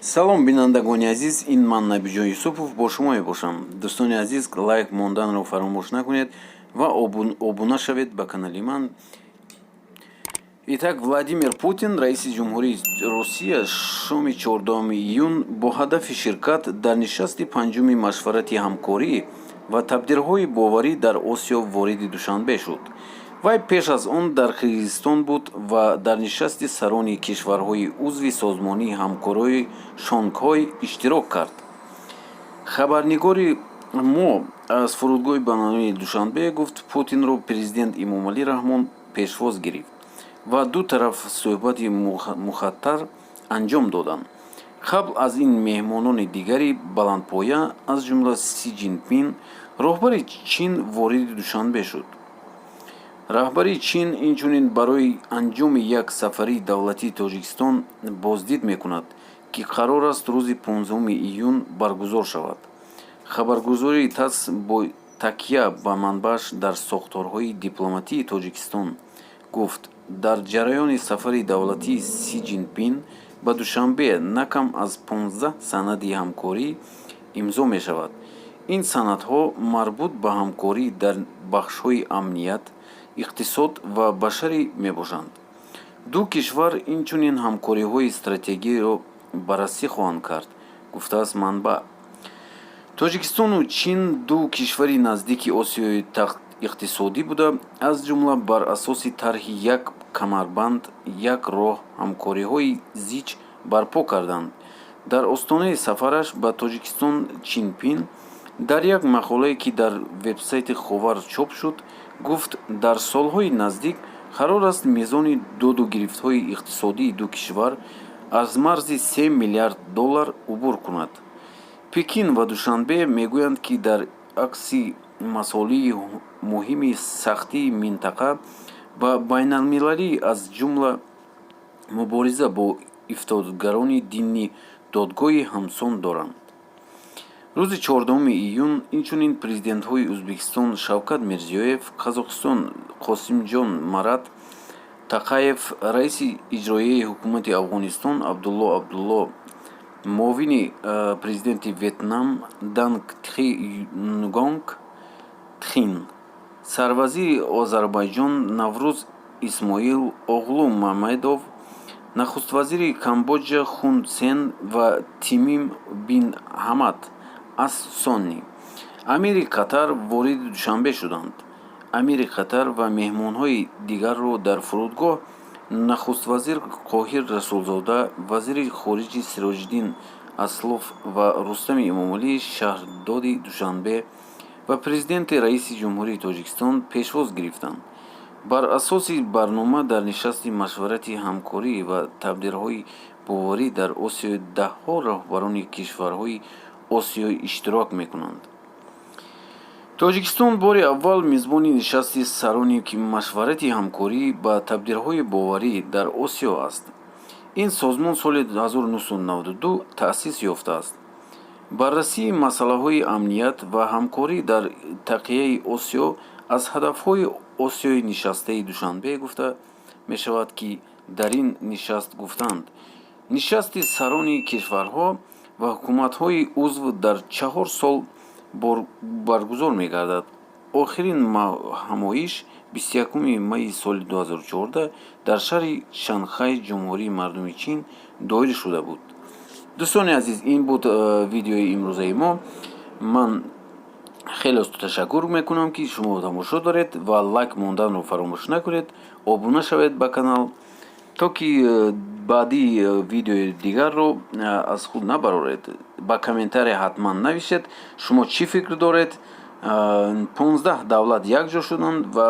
салом бинандагони азиз, ин ман Набиҷон Юсупов бо шумо мебошам. дӯстони азиз, лайк монданро фаромӯш накунед ва обуна шавед ба канали ман. Итак, Владимир Путин, раиси ҷумҳурии Русия, шоми 14 июн бо ҳадафи ширкат дар нишасти панҷуми машварати ҳамкорӣ ва табдилҳои боварӣ дар Осиё вориди Душанбе шуд. Вай пеш аз он дар Қирғизистон буд ва дар нишасти сарони кишварҳои узви созмонии ҳамкории Шонгҳой иштирок кард. Хабарнигори мо аз фурудгоҳи байналмилалии Душанбе гуфт, Путинро президент Эмомалӣ Раҳмон пешвоз гирифт ва ду тараф суҳбати мухаттар анҷом доданд. қабл аз ин меҳмонони дигари баландпоя, аз ҷумла Си Ҷинпин, роҳбари Чин вориди Душанбе шуд. Раҳбари Чин инчунин барои анҷоми як сафари давлатии Тоҷикистон боздид мекунад, ки қарор аст рӯзи 15 июн баргузор шавад. Хабаргузории ТАСС бо такя ба манбааш дар сохторҳои дипломатии Тоҷикистон гуфт, дар ҷараёни сафари давлатии Си Ҷинпин ба Душанбе накам аз 15 санади ҳамкорӣ имзо мешавад. Ин санадҳо марбут ба ҳамкорӣ дар бахшҳои амният, иқтисод ва башарӣ мебошанд. Ду кишвар инчунин ҳамкориҳои стратегиро баррасӣ хоҳанд кард, гуфтааст манбаъ. Тоҷикистону Чин ду кишвари наздики Осиёи иқтисодӣ буда, аз ҷумла бар асоси тарҳи як камарбанд, як роҳ ҳамкориҳои зич барпо карданд. Дар остонаи сафараш ба Тоҷикистон Чинпин дар як мақолае, ки дар вебсайти Ховар чоп шуд, гуфт, дар солҳои наздик қарор аст мизони доду гирифтҳои иқтисодии ду кишвар аз марзи $3 миллиард убур кунад. Пекин ва Душанбе мегӯянд, ки дар акси масъолии муҳими сахтии минтақа ба байналмилалӣ, аз ҷумла мубориза бо ифтодгарони дини, додгоҳи ҳамсон доранд. рӯзи 14 июн инчунин президентҳои Ӯзбекистон Шавкат Мирзиёев, Қазоқистон Қосимҷон Марат Тақаев, раиси иҷроияи ҳукумати Афғонистон Абдулло Абдулло, муовини президенти Ветнам Данг Тхи Нгонг Тхин, сарвазири Озарбойҷон Наврӯз Исмоил Оғлу Мамедов, нахуствазири Камбоҷа Хун Сен ва Тимим бин Ҳамад Ас Сонни, амири Қатар вориди Душанбе шуданд. амири Қатар ва меҳмонҳои дигарро дар фурудгоҳ нахуствазир Қоҳир Расулзода, вазири хориҷӣ Сироҷиддин Аслов ва Рустами Эмомалӣ шаҳрдоди Душанбе ва президенти раиси ҷумҳурии Тоҷикистон пешвоз гирифтанд. бар асоси барнома дар нишасти машварати ҳамкорӣ ва табдилҳои боварӣ дар Осиё даҳҳо роҳбарони кишварҳои Осиё иштирок мекунанд. Тоҷикистон бори аввал мизбони нишасти сарони машварати ҳамкорӣ ба табдилҳои боварӣ дар Осиё аст. ин созмон соли 1992 таъсис ёфтааст. баррасии масъалаҳои амният ва ҳамкорӣ дар тақияи Осиё аз ҳадафҳои Осиёи нишастаи Душанбе гуфта мешавад, ки дар ин нишаст гуфтанд, нишасти сарони кишварҳо ва ҳукуматҳои узв дар 4 сол баргузор мегардад. охирин ҳамоиш 21 майи соли 2014 дар шаҳри Шанхай, ҷумҳурии Мардуми Чин доир шуда буд. дӯстони азиз, ин буд видеои имрӯзаи мо. ман хеле ташаккур мекунам, ки шумо тамошо доред ва лайк монданро фаромӯш накунед, обуна шавед ба канал, то ки баъди видеои дигарро аз худ набароред. ба комментария ҳатман навишед, шумо чӣ фикр доред. 15 давлат якҷо шуданд ва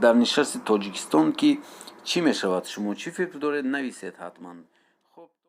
дар нишасти Тоҷикистон ки чӣ мешавад, шумо чӣ фикр доред, нависед ҳатман.